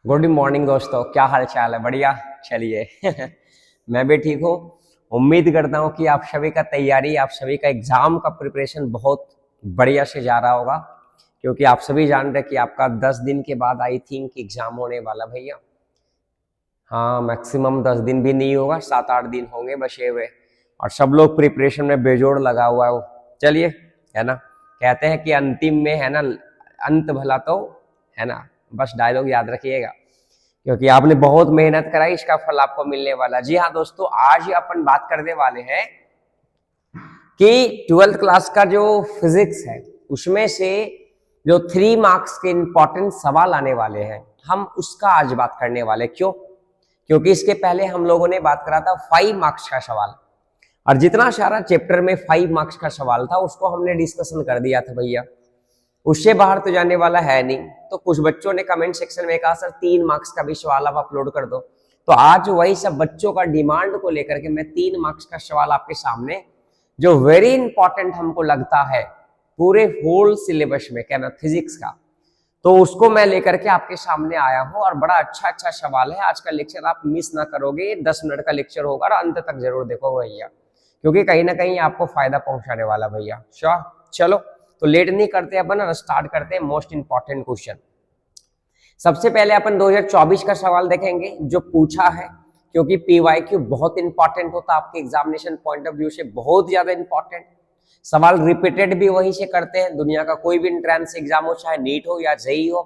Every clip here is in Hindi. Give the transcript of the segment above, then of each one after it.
गुड मॉर्निंग दोस्तों, क्या हाल चाल है? बढ़िया। चलिए मैं भी ठीक हूँ। उम्मीद करता हूँ कि आप सभी का तैयारी, आप सभी का एग्जाम का प्रिपरेशन बहुत बढ़िया से जा रहा होगा, क्योंकि आप सभी जान रहे हैं कि आपका 10 दिन के बाद आई थिंक एग्जाम होने वाला भैया। हाँ, मैक्सिमम 10 दिन भी नहीं होगा, 7-8 दिन होंगे बचे हुए। और सब लोग प्रिपरेशन में बेजोड़ लगा हुआ है वो। चलिए, है ना, कहते हैं कि अंतिम में, है ना, अंत भला तो, है ना। बस डायलॉग याद रखिएगा, क्योंकि आपने बहुत मेहनत कराई, इसका फल आपको मिलने वाला। जी हाँ दोस्तों, आज अपन बात करने वाले हैं कि 12th क्लास का जो फिजिक्स है उसमें से जो 3 मार्क्स के इंपॉर्टेंट सवाल आने वाले हैं, हम उसका आज बात करने वाले। क्यों? क्योंकि इसके पहले हम लोगों ने बात करा था 5 मार्क्स का सवाल, और जितना सारा चैप्टर में 5 मार्क्स का सवाल था उसको हमने डिस्कशन कर दिया था भैया। उससे बाहर तो जाने वाला है नहीं। तो कुछ बच्चों ने कमेंट सेक्शन में कहा, सर 3 मार्क्स का भी सवाल आप अपलोड कर दो। तो आज वही सब बच्चों का डिमांड को लेकर के मैं 3 मार्क्स का सवाल आपके सामने, जो वेरी इंपॉर्टेंट हमको लगता है पूरे होल सिलेबस में, क्या ना, फिजिक्स का, तो उसको मैं लेकर के आपके सामने आया हूं। और बड़ा अच्छा अच्छा सवाल है। आज का लेक्चर आप मिस ना करोगे, 10 मिनट का लेक्चर होगा और अंत तक जरूर देखो भैया, क्योंकि कहीं ना कहीं आपको फायदा पहुंचाने वाला भैया। श्योर। चलो, तो लेट नहीं करते अपन, स्टार्ट करते हैं मोस्ट इंपॉर्टेंट क्वेश्चन। सबसे पहले अपन 2024 का सवाल देखेंगे जो पूछा है, क्योंकि पीवाईक्यू बहुत इंपॉर्टेंट होता है आपके एग्जामिनेशन पॉइंट ऑफ व्यू से, बहुत ज्यादा इंपॉर्टेंट सवाल। रिपीटेड भी वहीं से करते हैं। दुनिया का कोई भी एंट्रेंस एग्जाम हो, चाहे नीट हो या जेई हो,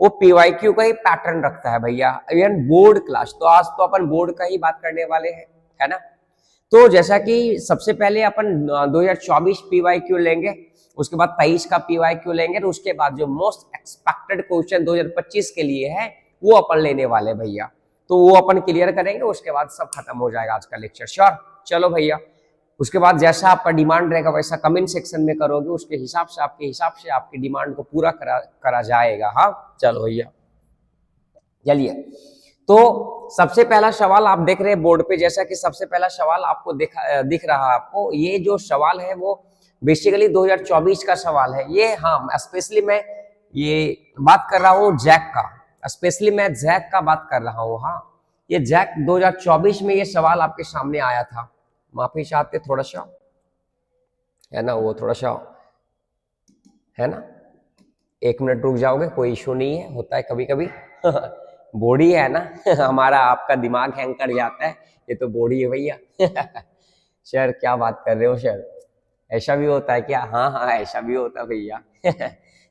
वो पीवाईक्यू का ही पैटर्न रखता है भैया। इवन बोर्ड क्लास, तो आज तो अपन बोर्ड का ही बात करने वाले हैं, है ना। तो जैसा कि सबसे पहले अपन 2024 पीवाईक्यू लेंगे, उसके बाद 23 का पीवाईक्यू लेंगे, तो उसके बाद जो मोस्ट एक्सपेक्टेड क्वेश्चन 2025 के लिए है वो अपन लेने वाले भैया। तो वो अपन क्लियर करेंगे, उसके बाद सब खत्म हो जाएगा आज का लेक्चर। श्योर। चलो भैया, उसके बाद जैसा आपका डिमांड रहेगा वैसा कमेंट सेक्शन में करोगे, उसके हिसाब से, आपके हिसाब से आपकी डिमांड को पूरा करा जाएगा। हाँ, चलो भैया, चलिए। तो सबसे पहला सवाल आप देख रहे हैं बोर्ड पे, जैसा कि सबसे पहला सवाल आपको दिख रहा है आपको, ये जो सवाल है वो बेसिकली 2024 का सवाल है ये। हाँ, स्पेशली मैं ये बात कर रहा हूँ जैक का, स्पेशली मैं जैक का बात कर रहा हूँ। हाँ, ये जैक 2024 में ये सवाल आपके सामने आया था। माफी चाहते थोड़ा सा, है ना, वो थोड़ा सा, है ना, 1 मिनट रुक जाओगे, कोई इशू नहीं है, होता है कभी कभी बॉडी है ना हमारा, आपका दिमाग हैंग कर जाता है, ये तो बॉडी है भैया सर क्या बात कर रहे हो सर, ऐसा भी होता है क्या? हाँ हाँ, ऐसा भी होता है भैया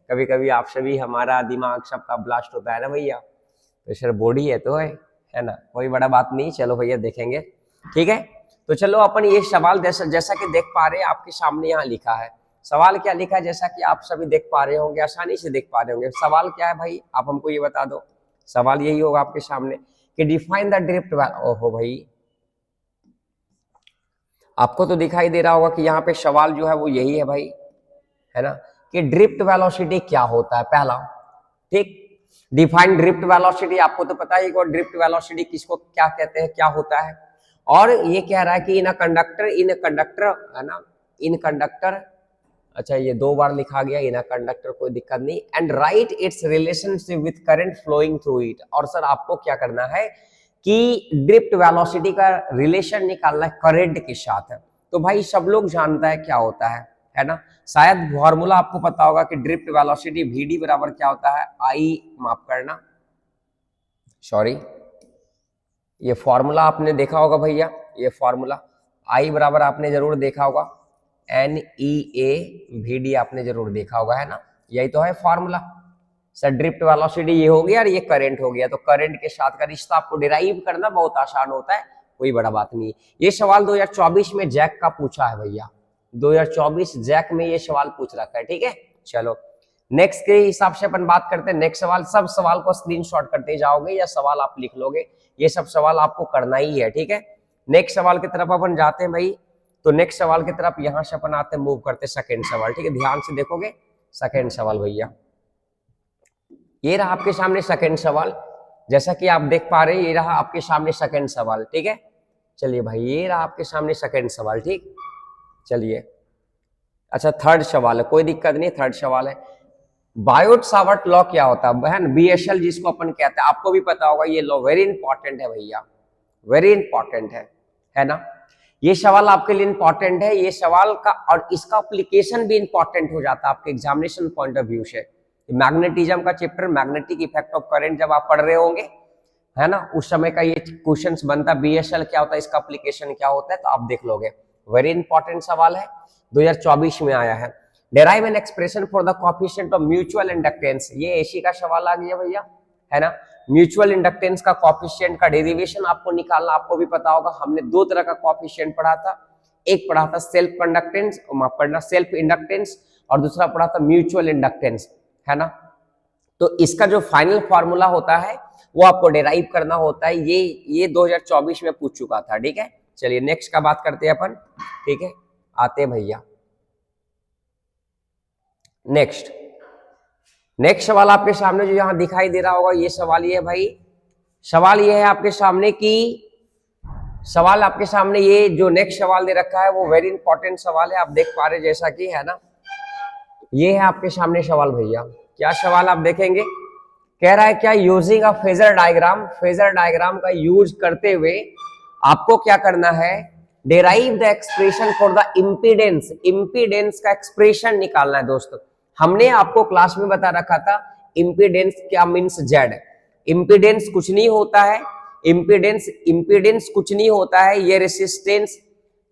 कभी कभी आप सभी, हमारा दिमाग सबका ब्लास्ट होता है ना भैया, तो सर बॉडी है तो है ना, कोई बड़ा बात नहीं। चलो भैया देखेंगे, ठीक है। तो चलो अपन ये सवाल जैसा कि देख पा रहे हैं आपके सामने यहाँ लिखा है। सवाल क्या लिखा है, जैसा कि आप सभी देख पा रहे होंगे, आसानी से देख पा रहे होंगे। सवाल क्या है भाई, आप हमको ये बता दो। सवाल यही होगा आपके सामने कि डिफाइन द ड्रिफ्ट। ओहो भाई, आपको तो दिखाई दे रहा होगा कि यहाँ पे सवाल जो है वो यही है भाई, है ना, कि ड्रिफ्ट वेलोसिटी क्या होता है पहला। ठीक, डिफाइन ड्रिफ्ट वेलोसिटी, आपको तो पता ही कि ड्रिफ्ट वेलोसिटी किसको क्या कहते हैं, क्या होता है। और ये कह रहा है कि इन कंडक्टर, है ना, इन कंडक्टर, अच्छा ये 2 बार लिखा गया, इन कंडक्टर, कोई दिक्कत नहीं। And write it's relationship with current flowing through it. और सर आपको क्या करना है कि ड्रिफ्ट वेलोसिटी का रिलेशन निकालना है करंट के साथ है। तो भाई सब लोग जानता है क्या होता है ना। शायद फॉर्मूला आपको पता होगा कि ड्रिफ्ट वेलोसिटी वीडी बराबर क्या होता है, आई, माफ करना, सॉरी, ये फॉर्मूला आपने देखा होगा भैया, ये फॉर्मूला आई बराबर आपने जरूर देखा होगा, N E A V D आपने जरूर देखा होगा, है ना, यही तो है फॉर्मूला। सर ड्रिफ्ट वेलोसिटी ये हो गया और ये करंट हो गया, तो करंट के साथ का रिश्ता आपको डिराइव करना बहुत आसान होता है, कोई बड़ा बात नहीं। ये सवाल 2024 में जैक का पूछा है भैया, 2024 जैक में ये सवाल पूछ रखा है, ठीक है। चलो नेक्स्ट के हिसाब से अपन बात करते हैं। नेक्स्ट सवाल, सब सवाल को स्क्रीनशॉट करते जाओगे या सवाल आप लिख लोगे, ये सब सवाल आपको करना ही है, ठीक है। नेक्स्ट सवाल की तरफ अपन जाते हैं भाई। तो नेक्स्ट सवाल की तरफ यहां से अपन आते, मूव करते सेकंड सवाल, ठीक है, ध्यान से देखोगे। सेकंड सवाल भैया, ये रहा आपके सामने सेकंड सवाल, जैसा कि आप देख पा रहे हैं, ये रहा आपके सामने सेकंड सवाल, ठीक है। चलिए भाई, ये रहा आपके सामने सेकंड सवाल, ठीक। चलिए, अच्छा थर्ड सवाल है, कोई दिक्कत नहीं, थर्ड सवाल है। बायोट सावर्ट लॉ क्या होता है ना, BSL जिसको अपन कहते हैं, आपको भी पता होगा ये लॉ वेरी इंपॉर्टेंट है भैया, वेरी इंपॉर्टेंट है ना। ये सवाल आपके लिए इंपॉर्टेंट है, ये सवाल का और इसका एप्लीकेशन भी इंपॉर्टेंट हो जाता है आपके एग्जामिनेशन पॉइंट ऑफ व्यू से। मैग्नेटिज्म का chapter magnetic effect of current जब आप पढ़ रहे होंगे है ना, उस समय का ये क्वेश्चंस बनता है BSL क्या होता है, इसका एप्लीकेशन क्या होता है, तो आप देख लोगे। वेरी इंपॉर्टेंट सवाल है, 2024 में आया है। Derive an expression for the coefficient of mutual inductance, ये एसी का सवाल आ गया भैया, है ना। म्यूचुअल इंडक्टेंस का कोएफिशिएंट का डेरिवेशन आपको निकालना, आपको भी पता होगा, हमने दो तरह का कोएफिशिएंट पढ़ा था, एक पढ़ा था सेल्फ कंडक्टेंस, माफ करना सेल्फ इंडक्टेंस, और दूसरा पढ़ा था म्यूचुअल इंडक्टेंस, है ना। तो इसका जो फाइनल फॉर्मूला होता है वो आपको डेराइव करना होता है, ये 2024 में पूछ चुका था, ठीक है। चलिए नेक्स्ट का बात करते हैं अपन, ठीक है, आते हैं भैया नेक्स्ट सवाल आपके सामने जो यहां दिखाई दे रहा होगा, ये सवाल ये है भाई, सवाल ये है आपके सामने कि सवाल आपके सामने ये जो नेक्स्ट सवाल दे रखा है वो वेरी इंपॉर्टेंट सवाल है, आप देख पा रहे जैसा कि, है ना। ये है आपके सामने सवाल भैया, क्या सवाल आप देखेंगे, कह रहा है क्या यूजिंग अ फेजर डायग्राम का यूज करते हुए आपको क्या करना है, derive the expression for the impedance का एक्सप्रेशन निकालना है दोस्तों। हमने आपको क्लास में बता रखा था इंपीडेंस क्या मीन्स जेड, इंपीडेंस कुछ नहीं होता है, इंपीडेंस कुछ नहीं होता है, ये रेसिस्टेंस,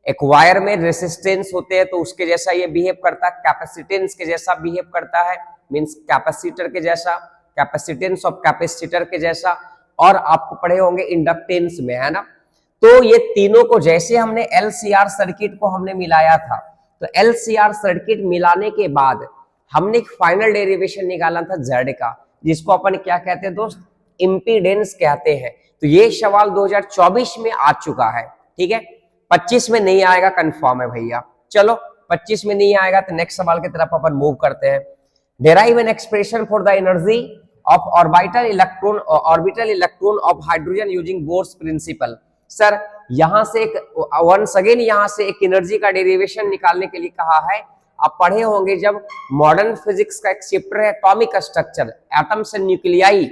एक वायर में रेसिस्टेंस होते हैं तो उसके जैसा ये बिहेव करता है, कैपेसिटेंस के जैसा बिहेव करता है, मीन्स कैपेसिटर के जैसा, कैपेसिटेंस ऑफ कैपेसिटर के जैसा, और आपको पढ़े होंगे इंडक्टेंस में, है ना। तो ये तीनों को जैसे हमने LCR सर्किट को हमने मिलाया था, तो LCR सर्किट मिलाने के बाद हमने एक फाइनल डेरिवेशन निकाला था जेड का, जिसको अपन क्या कहते हैं दोस्त, इंपीडेंस कहते हैं। तो ये सवाल 2024 में आ चुका है, ठीक है, 25 में नहीं आएगा, कंफर्म है भैया। चलो 25 में नहीं आएगा तो नेक्स्ट सवाल की तरफ अपन मूव करते हैं। Derive an expression for the energy of orbital electron of hydrogen using Bohr's principle. Sir यहां से एक वंस अगेन यहां से एक एनर्जी का डेरिवेशन निकालने के लिए कहा है। आप पढ़े होंगे जब मॉडर्न फिजिक्स का एक चैप्टर है atomic structure, atoms and nuclei,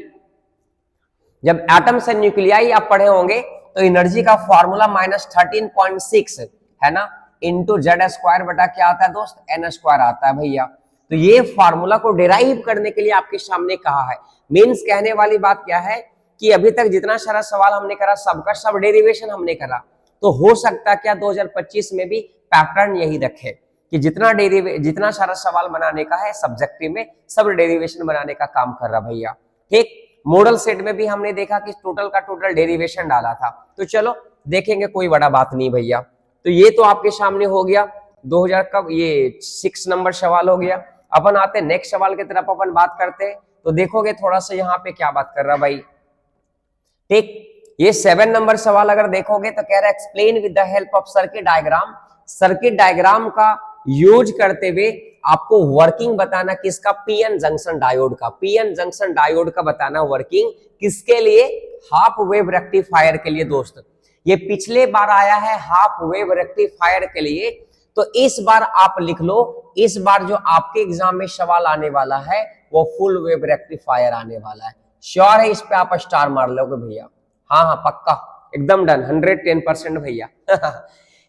जब एटम्स एंड न्यूक्लियाई आप पढ़े होंगे तो एनर्जी का फॉर्मूला -13.6 है ना, इंटू जेड स्क्वायर बटा क्या आता है दोस्त, एन स्क्वायर आता है भैया। तो ये फॉर्मूला को डिराइव करने के लिए आपके सामने कहा है। मीन्स कहने वाली बात क्या है कि अभी तक जितना सारा सवाल हमने करा सबका सब डेरिवेशन हमने करा, तो हो सकता क्या 2025 में भी पैटर्न यही रखे कि जितना सारा सवाल बनाने का है सब्जेक्टिव में, सब डेरिवेशन बनाने का काम कर रहा भैया, ठीक। मॉडल सेट में भी हमने देखा कि टोटल का टोटल डेरिवेशन डाला था, तो चलो देखेंगे, कोई बड़ा बात नहीं भैया। तो ये तो आपके सामने हो गया 2000 का ये 6 नंबर सवाल हो गया। अपन आते हैं नेक्स्ट सवाल की तरफ, अपन बात करते हैं। तो देखोगे थोड़ा सा यहाँ पे क्या बात कर रहा भाई, ठीक। ये 7 नंबर सवाल अगर देखोगे तो कह रहा है explain with the help of circuit diagram का यूज करते हुए आपको वर्किंग बताना किसका, पीएन जंक्शन डायोड का बताना वर्किंग किसके लिए, हाफ वेव रेक्टिफायर के लिए दोस्त। ये पिछले बार आया है हाफ वेव रेक्टिफायर के लिए, तो इस बार आप लिख लो, इस बार जो आपके एग्जाम में सवाल आने वाला है वो फुल वेव रेक्टिफायर आने वाला है। श्योर है, इस पे आप स्टार मार लोगे भैया, हाँ पक्का, एकदम डन, 110% भैया।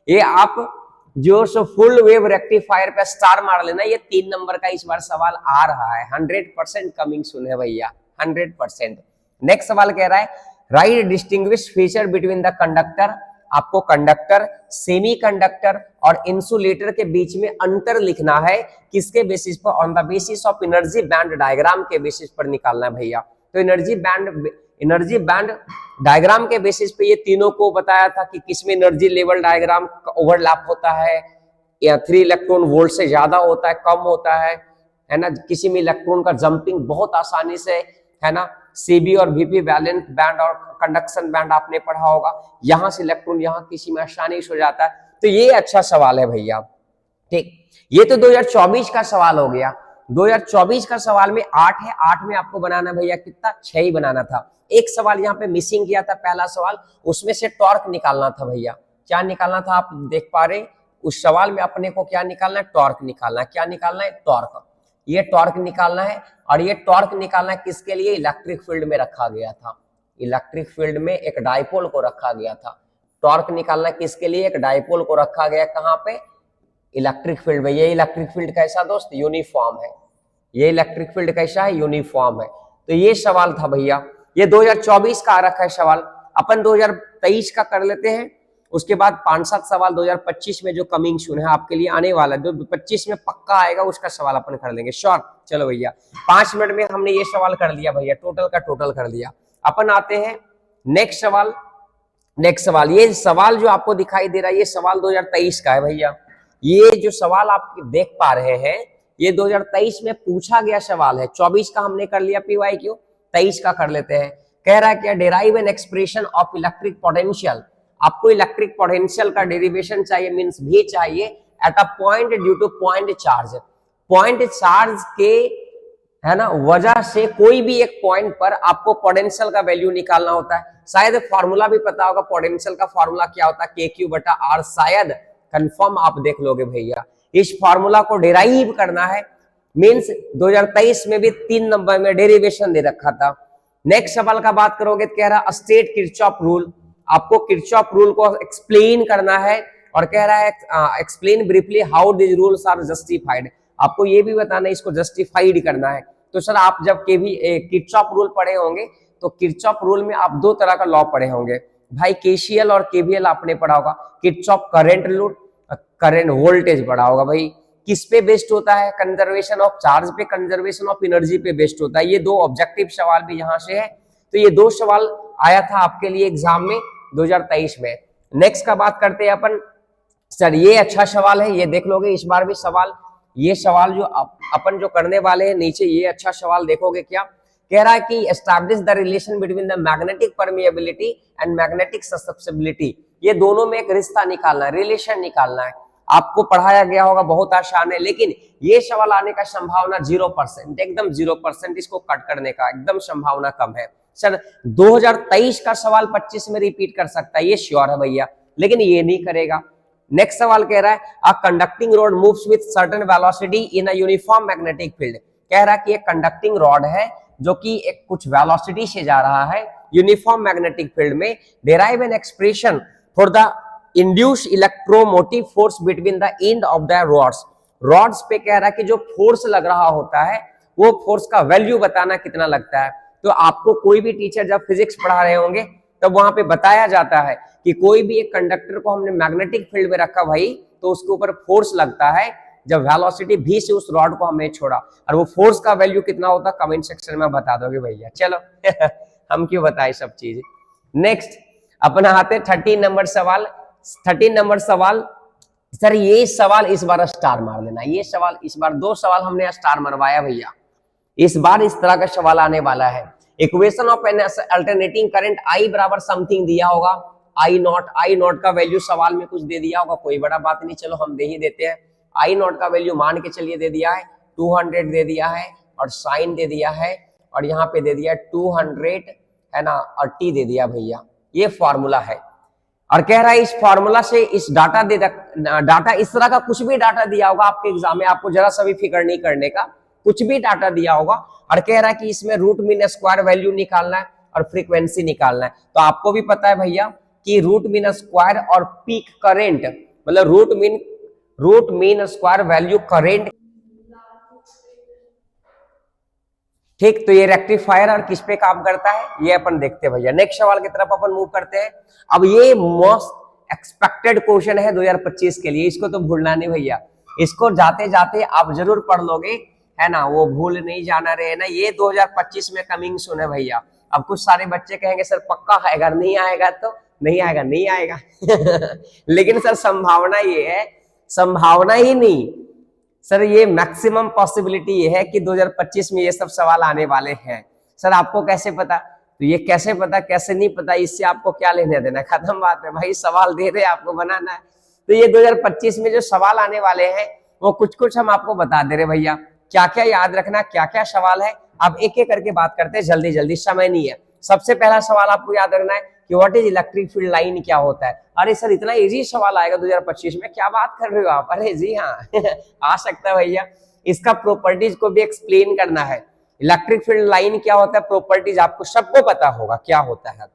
ये आप जो सो फुल वेव रेक्टिफायर पे स्टार मार लेना, ये 3 नंबर का इस बार सवाल आ रहा है, 100% कमिंग सुन है भैया, 100%। नेक्स्ट सवाल कह रहा है right distinguish feature between the conductor, आपको कंडक्टर, सेमीकंडक्टर और इंसुलेटर के बीच में अंतर लिखना है, किसके बेसिस पर, on the basis of energy band diagram के बेसिस पर निकालना है भैया। तो एनर्जी बैंड डायग्राम के बेसिस पे ये तीनों को बताया था कि किसमें एनर्जी लेवल डायग्राम का ओवरलैप होता है, या 3 इलेक्ट्रॉन वोल्ट से ज्यादा होता है, कम होता है ना, किसी में इलेक्ट्रॉन का जंपिंग बहुत आसानी से, है ना, सीबी और वीपी वैलेंट बैंड और कंडक्शन बैंड आपने पढ़ा होगा, यहां से इलेक्ट्रॉन यहां किसी में आसानी से हो जाता है। तो ये अच्छा सवाल है भैया, ठीक। ये तो 2024 का सवाल हो गया। 2024 का सवाल में 8 है, 8 में आपको बनाना भैया कितना, 6 ही बनाना था। एक सवाल यहाँ पे मिसिंग किया था, पहला सवाल, उसमें से टॉर्क निकालना था भैया। क्या निकालना था आप देख पा रहे, उस सवाल में अपने को क्या निकालना है, टॉर्क निकालना है। क्या निकालना है, टॉर्क। ये टॉर्क निकालना है, और ये टॉर्क निकालना है किसके लिए? इलेक्ट्रिक फील्ड में रखा गया था, इलेक्ट्रिक फील्ड में एक डायपोल को रखा गया था। टॉर्क निकालना किसके लिए? एक डायपोल को रखा गया कहां पे? इलेक्ट्रिक फील्ड में। ये इलेक्ट्रिक फील्ड कैसा दोस्त? यूनिफॉर्म है। ये इलेक्ट्रिक फील्ड कैसा है? यूनिफॉर्म है। तो ये सवाल था भैया, ये 2024 का आ रखा है सवाल, अपन 2023 का कर लेते हैं, उसके बाद 5-7 सवाल 2025 में जो कमिंग सून है आपके लिए आने वाला, जो 25 में पक्का आएगा उसका सवाल अपन कर लेंगे, श्योर। चलो भैया 5 मिनट में हमने ये सवाल कर लिया भैया, टोटल का टोटल कर लिया। अपन आते हैं नेक्स्ट सवाल। नेक्स्ट सवाल, ये सवाल जो आपको दिखाई दे रहा है ये सवाल 2023 का है भैया। ये जो सवाल आप देख पा रहे हैं ये 2023 में पूछा गया सवाल है। 24 का हमने कर लिया PYQ, 23 का कर लेते हैं। कह रहा है क्या? Derive an expression of electric potential. आपको इलेक्ट्रिक पोटेंशियल का डेरिवेशन चाहिए, मींस भी चाहिए at a point due two point charge. Point charge के है ना वजह से कोई भी एक पॉइंट पर आपको पोटेंशियल का वैल्यू निकालना होता है। शायद फॉर्मूला भी पता होगा, पोटेंशियल का फॉर्मूला क्या होता है? KQ/R, शायद कंफर्म आप देख लोगे भैया। इस फॉर्मूला को डिराइव करना है, मींस 2023 में भी 3 नंबर में डेरिवेशन दे रखा था। नेक्स्ट सवाल का बात करोगे तो कह रहा स्टेट किरचॉफ रूल। आपको किरचॉफ रूल को एक्सप्लेन करना है, और कह रहा है explain briefly how this rules are justified. आपको ये भी बताना है, इसको जस्टिफाइड करना है। तो सर आप जब किरचॉफ रूल पढ़े होंगे तो किरचॉफ रूल में आप 2 तरह का लॉ पढ़े होंगे भाई, KCL और KVL आपने पढ़ा होगा। Kirchhoff current rule, current voltage पढ़ा होगा भाई। किस पे बेस्ड होता है? कंजर्वेशन ऑफ चार्ज पे, कंजर्वेशन ऑफ एनर्जी पे बेस्ड होता है। ये 2 ऑब्जेक्टिव सवाल भी यहाँ से है। तो ये 2 सवाल आया था आपके लिए एग्जाम में 2023 में। नेक्स्ट का बात करते हैं अपन। सर ये अच्छा सवाल है, ये देख लोगे इस बार भी सवाल। ये सवाल जो अपन जो करने वाले हैं नीचे, ये अच्छा सवाल देखोगे क्या? कह रहा है कि establish the relation between the magnetic permeability and magnetic susceptibility. ये दोनों में एक रिश्ता निकालना है, रिलेशन निकालना है। आपको पढ़ाया गया होगा, बहुत आसान है, लेकिन ये सवाल आने का संभावना 0%, एकदम 0%। इसको कट करने का एकदम संभावना कम है। सर 2023 का सवाल 25 में रिपीट कर सकता है, ये श्योर है भैया, लेकिन ये नहीं करेगा। नेक्स्ट सवाल कह रहा है a conducting rod moves with certain velocity in a uniform magnetic field. कह रहा है कि एक कंडक्टिंग रॉड है जो कि एक कुछ वेलोसिटी से जा रहा है यूनिफॉर्म मैग्नेटिक फील्ड में। Derive an expression for the induce electromotive force between the end of the rods. Rods पे कह रहा है कि जो फोर्स लग रहा होता है वो फोर्स का वैल्यू बताना कितना लगता है। तो आपको कोई भी टीचर जब फिजिक्स पढ़ा रहे होंगे तब वहां पे बताया जाता है कि कोई भी एक कंडक्टर को हमने मैग्नेटिक फील्ड में रखा भाई, तो उसके ऊपर फोर्स लगता है जब वेलोसिटी v से उस रॉड को हमने छोड़ा, और वो फोर्स का वैल्यू कितना होता है कमेंट सेक्शन में बता दोगे भैया। चलो हम क्यों बताए सब चीज। नेक्स्ट अपना आते 13 नंबर सवाल। 13 नंबर सवाल, सर ये सवाल इस बार स्टार मार लेना। ये सवाल इस बार 2 सवाल हमने स्टार मरवाया भैया, इस बार इस तरह का सवाल आने वाला है। Equation of N alternating current I बराबर समथिंग दिया होगा, I नॉट का वैल्यू सवाल में कुछ दे दिया होगा, कोई बड़ा बात नहीं, चलो हम दे ही देते हैं। I नॉट का वैल्यू मान के चलिए दे दिया है 200 दे दिया है, और साइन दे दिया है, और यहाँ पे दे दिया 200 है ना, और T दे दिया भैया। ये फॉर्मूला है, और कह रहा है इस फॉर्मूला से इस डाटा इस तरह का कुछ भी डाटा दिया होगा आपके एग्जाम में, आपको जरा सा भी फिक्र नहीं करने का, कुछ भी डाटा दिया होगा, और कह रहा है कि इसमें रूट मीन स्क्वायर वैल्यू निकालना है और फ्रीक्वेंसी निकालना है। तो आपको भी पता है भैया कि रूट मीन स्क्वायर और पीक करेंट, मतलब root mean square value current, ठीक। तो ये रेक्टिफायर और किस पे काम करता है ये अपन देखते हैं भैया। नेक्स्ट सवाल की तरफ अपन मूव करते हैं। अब ये मोस्ट एक्सपेक्टेड क्वेश्चन है 2025 के लिए, इसको तो भूलना नहीं भैया, इसको जाते जाते आप जरूर पढ़ लोगे, है ना, वो भूल नहीं जाना रहे ना। ये 2025 में कमिंग सून है भैया। अब कुछ सारे बच्चे कहेंगे सर पक्का आएगा, नहीं आएगा तो नहीं आएगा, नहीं आएगा लेकिन सर संभावना ये है, संभावना ही नहीं सर, ये मैक्सिमम पॉसिबिलिटी ये है कि 2025 में ये सब सवाल आने वाले हैं। सर आपको कैसे पता? तो ये कैसे पता, कैसे नहीं पता, इससे आपको क्या लेने देना, खत्म बात है भाई। सवाल दे रहे आपको बनाना है। तो ये 2025 में जो सवाल आने वाले हैं वो कुछ कुछ हम आपको बता दे रहे भैया, क्या क्या याद रखना, क्या क्या सवाल है। अब एक एक करके बात करते हैं, जल्दी जल्दी, समय नहीं है। सबसे पहला सवाल आपको याद रखना है कि what is electric field line, क्या होता है। अरे सर इतना इजी सवाल आएगा 2025 में, क्या बात कर रहे हो आप? अरे जी हाँ आ सकता है भैया। इसका प्रॉपर्टीज को भी एक्सप्लेन करना है। इलेक्ट्रिक फील्ड लाइन क्या होता है, प्रॉपर्टीज आपको सबको पता होगा क्या होता है।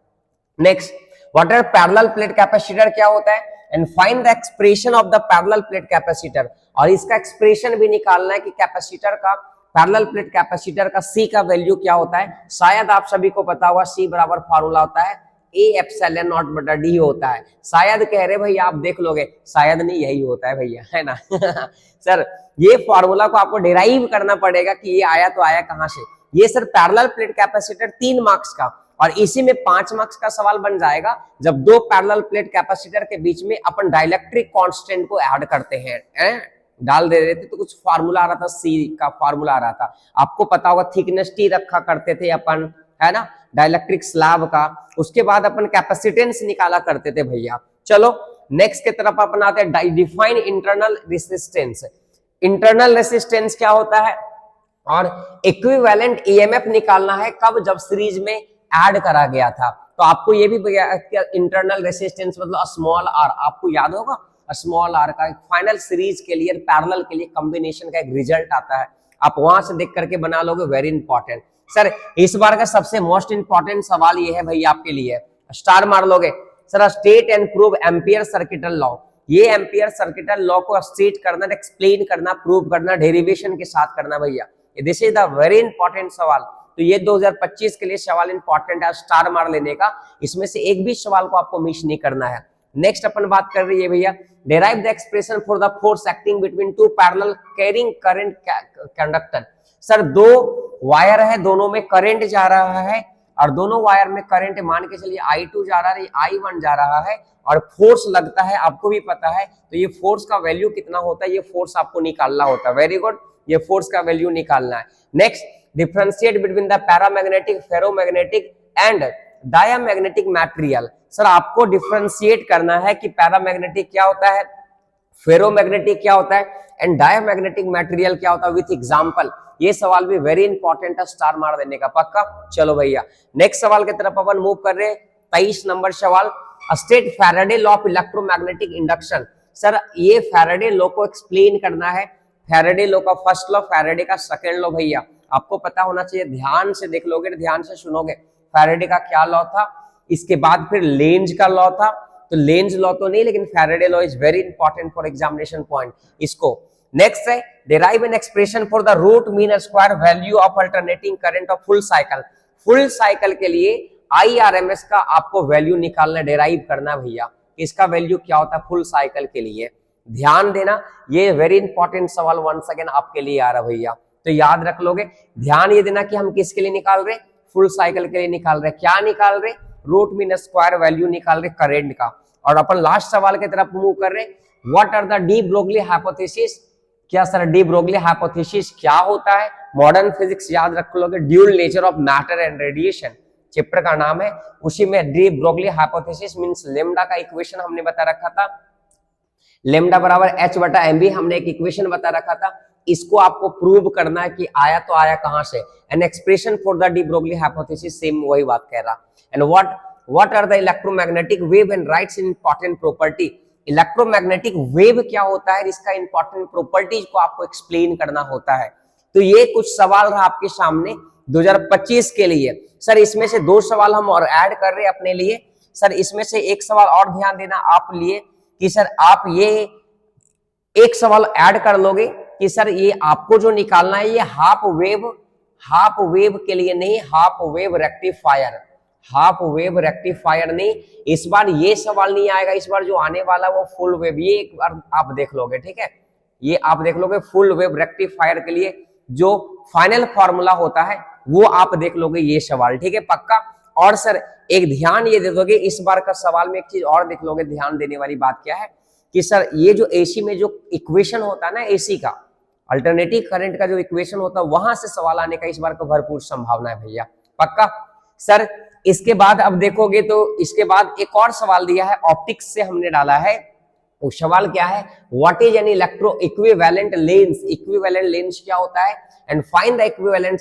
Next, what are parallel plate capacitor क्या होता है, and find the expression of the parallel plate capacitor, और इसका एक्सप्रेशन भी निकालना है कि कैपेसिटर का, पैरेलल प्लेट कैपेसिटर का सी का वैल्यू क्या होता है। शायद आप सभी को पता होगा सी बराबर फार्मूला होता है ए एप्सिलॉन नॉट बटा डी होता है। शायद कह रहे भैया आप देख लोगे, शायद नहीं यही होता है भैया, है ना सर ये फॉर्मूला को आपको डिराइव करना पड़ेगा कि ये आया तो आया कहां से। ये sir parallel plate capacitor 3 marks का, और इसी में 5 मार्क्स का सवाल बन जाएगा जब दो पैरेलल प्लेट कैपेसिटर के बीच में अपन डाइलेक्ट्रिक कांस्टेंट को ऐड करते हैं। डाल दे रहे थे तो कुछ फार्मूला आ रहा था, सी का फार्मूला आ रहा था, आपको पता होगा थिकनेस टी रखा करते थे अपन, है ना, डाइलेक्ट्रिक स्लैब का। उसके बाद अपन कैपेसिटेंस निकाला करते थे भैया। चलो नेक्स्ट की तरफ अपन आते हैं, define internal resistance. Internal resistance क्या होता है, और इक्विवेलेंट ईएमएफ निकालना है कब, जब सीरीज में ऐड करा गया था। तो आपको ये भी इंटरनल रेसिस्टेंस मतलब स्मॉल आर, आपको याद होगा स्मॉल आर का फाइनल सीरीज के लिए पैरेलल के लिए कॉम्बिनेशन का एक रिजल्ट आता है, आप वहां से देख करके बना लोगे, वेरी इंपॉर्टेंट। सर इस बार का सबसे मोस्ट इंपॉर्टेंट सवाल ये है भैया आपके लिए, स्टार मार लोगे sir, state and prove ampere circuital law. ये एम्पियर सर्किटल लॉ को स्टेट करना, एक्सप्लेन करना, प्रूव करना, डेरिवेशन के साथ करना भैया, this is the very important सवाल। तो ये 2025 के लिए सवाल इंपॉर्टेंट है, स्टार मार लेने का, इसमें से एक भी सवाल को आपको मिस नहीं करना है। नेक्स्ट अपन बात कर रही है भैया, derive the expression for the force acting between two parallel carrying current conductor. Sir दो वायर है, दोनों में करंट जा रहा है, और दोनों वायर में करंट मान के चलिए I2 जा रहा है, I1 जा रहा है, और फोर्स लगता है, आपको भी पता है। तो ये फोर्स का वैल्यू कितना होता है, ये फोर्स आपको निकालना होता है। वेरी गुड, ये फोर्स का वैल्यू निकालना है। Next, differentiate between the paramagnetic, ferromagnetic and diamagnetic material. Sir आपको डिफरेंशिएट करना है कि पैरामैग्नेटिक क्या होता है, फेरोमैग्नेटिक क्या होता है, एंड डायामैग्नेटिक मटेरियल क्या होता है, विथ एग्जांपल। ये सवाल भी वेरी इंपॉर्टेंट है, स्टार मार देने का पक्का। चलो भैया नेक्स्ट सवाल की तरफ अपन मूव कर रहे हैं। 23 नंबर सवाल, state Faraday law of electromagnetic induction. Sir ये फैराडे लॉ को एक्सप्लेन करना है। फैराडे लॉ का फर्स्ट लॉ, फैराडे का सेकंड लॉ भैया आपको पता होना चाहिए, ध्यान से देख लोगे, ध्यान से सुनोगे। फैराडे का क्या लॉ था, इसके बाद फिर लेंज का लॉ था, तो लेंज लॉ तो नहीं, लेकिन Faraday law is very important for examination point इसको। नेक्स्ट है, derive an expression for the root mean square value of alternating current of full cycle. Full cycle के लिए IRMS का आपको वैल्यू निकालना, डिराइव करना भैया, इसका वैल्यू क्या होता है फुल साइकिल के लिए। ध्यान देना, ये वेरी इंपॉर्टेंट सवाल वंस अगेन आपके लिए आ रहा भैया, तो याद रख लोगे। ध्यान ये देना कि हम किसके लिए निकाल रहे, फुल साइकिल के लिए निकाल रहे। क्या निकाल रहे, रूट मीन स्क्वायर वैल्यू निकाल रहे करंट का। और अपन लास्ट सवाल की तरफ मूव कर रहे, what are the de Broglie hypothesis. क्या सर डी ब्रोगली हाइपोथेसिस क्या होता है, मॉडर्न फिजिक्स याद रख लोगे, dual nature of matter and radiation chapter का नाम है, उसी में de Broglie hypothesis means lambda का इक्वेशन हमने बता रखा था, लेम्डा बराबर h/mv हमने एक इक्वेशन बता रखा था। इसको आपको प्रूव करना है कि आया तो आया कहां से, an expression for the de Broglie hypothesis, same वही बात कह रहा। And what are the electromagnetic wave and writes important property. Electromagnetic wave क्या होता है, इसका इंपॉर्टेंट प्रॉपर्टीज को आपको एक्सप्लेन करना होता है। तो ये कुछ सवाल रहा आपके सामने 2025 के लिए। सर इसमें से 2 सवाल हम और ऐड कर रहे हैं अपने लिए। सर इसमें से एक सवाल और ध्यान देना आप लिए कि सर आप ये एक सवाल ऐड कर लोगे कि सर ये आपको जो निकालना है ये हाफ वेव के लिए नहीं, हाफ वेव रेक्टिफायर नहीं। इस बार ये सवाल नहीं आएगा, इस बार जो आने वाला वो फुल वेव, ये एक बार आप देख लोगे, ठीक है, ये आप देख लोगे फुल वेव रेक्टिफायर के लिए जो फाइनल फॉर्मूला होता है वो आप देख लोगे ये सवाल, ठीक है पक्का। और सर एक ध्यान ये दे दोगे, इस बार का सवाल में एक चीज और देख लोगे, ध्यान देने वाली बात क्या है कि सर ये जो एसी में जो इक्वेशन होता है ना, एसी का अल्टरनेटिव करंट का जो इक्वेशन होता है वहां से सवाल आने का इस बार का भरपूर संभावना है भैया पक्का। सर इसके बाद अब देखोगे तो इसके बाद एक और सवाल दिया है, ऑप्टिक्स से हमने डाला है। वो सवाल क्या है, what is an electro equivalent lens. Equivalent lens क्या होता है, and find the equivalent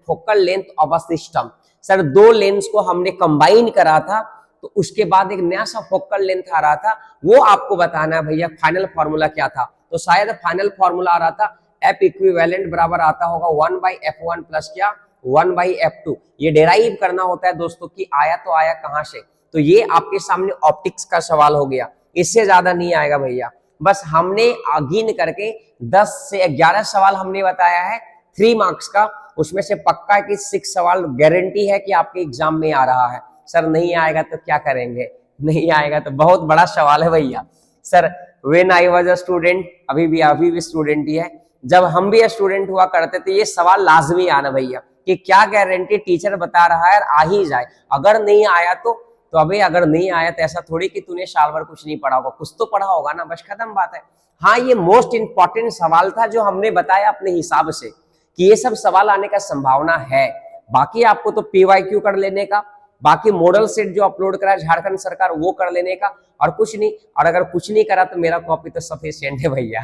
focal length of a system. Sir 2 lens को हमने कंबाइन करा था तो उसके बाद एक नया सा फोकल लेंथ आ रहा था, वो आपको बताना है भैया फाइनल फॉर्मूला क्या था। तो शायद फाइनल फॉर्मूला आ रहा था एफ इक्विवेलेंट बराबर आता होगा 1/f1 प्लस क्या 1/f2। ये डेराइव करना होता है दोस्तों कि आया तो आया कहां से। तो ये आपके सामने ऑप्टिक्स का सवाल हो गया, इससे ज्यादा नहीं आएगा भैया। बस हमने गिन करके 10 से 11 सवाल हमने बताया है 3 मार्क्स का, उसमें से पक्का कि 6 सवाल गारंटी है कि आपके एग्जाम में आ रहा है। सर नहीं आएगा तो क्या करेंगे, नहीं आएगा तो बहुत बड़ा सवाल है भैया। Sir when I was a student, अभी भी स्टूडेंट ही है, जब हम भी स्टूडेंट हुआ करते थे ये सवाल लाजमी आना भैया कि क्या गारंटी टीचर बता रहा है आ ही जाए, अगर नहीं आया तो अभी अगर नहीं आया तो ऐसा थोड़ी कि तूने साल भर कुछ नहीं पढ़ा होगा, कुछ तो पढ़ा होगा ना, बस खत्म बात है। हाँ ये मोस्ट इंपॉर्टेंट सवाल था जो हमने बताया अपने हिसाब से कि ये सब सवाल आने का संभावना है। बाकी आपको तो पीवाईक्यू कर लेने का, बाकी मॉडल सेट जो अपलोड करा है झारखंड सरकार वो कर लेने का, और कुछ नहीं। और अगर कुछ नहीं करा तो मेरा कॉपी तो सफिशिएंट है भैया।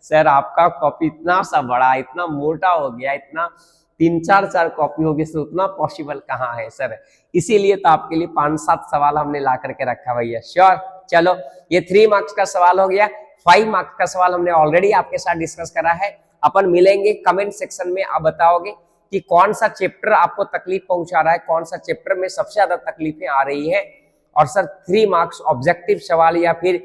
सर आपका कॉपी इतना सा बड़ा, इतना मोटा हो गया, इतना 3-4 कॉपी होगी तो उतना पॉसिबल कहाँ है सर। इसीलिए तो आपके लिए 5-7 सवाल हमने ला करके रखा भैया। श्योर, चलो ये 3 मार्क्स का सवाल हो गया। 5 मार्क्स का सवाल हमने ऑलरेडी आपके साथ डिस्कस करा है। अपन मिलेंगे कमेंट सेक्शन में, आप बताओगे कि कौन सा चैप्टर आपको तकलीफ पहुंचा रहा है, कौन सा चैप्टर में सबसे ज्यादा तकलीफें आ रही है। और सर 3 मार्क्स ऑब्जेक्टिव सवाल या फिर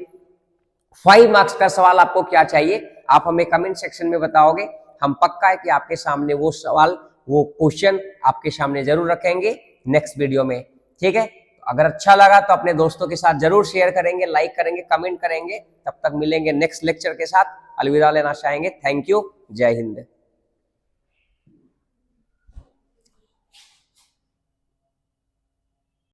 5 मार्क्स का सवाल आपको क्या चाहिए, आप हमें कमेंट सेक्शन में बताओगे। हम पक्का है कि आपके सामने वो सवाल, वो क्वेश्चन आपके सामने जरूर रखेंगे नेक्स्ट वीडियो में। ठीक है, अगर अच्छा लगा तो अपने दोस्तों के साथ जरूर शेयर करेंगे, लाइक करेंगे, कमेंट करेंगे। तब तक मिलेंगे नेक्स्ट लेक्चर के साथ, अलविदा लेना चाहेंगे। थैंक यू, जय हिंद।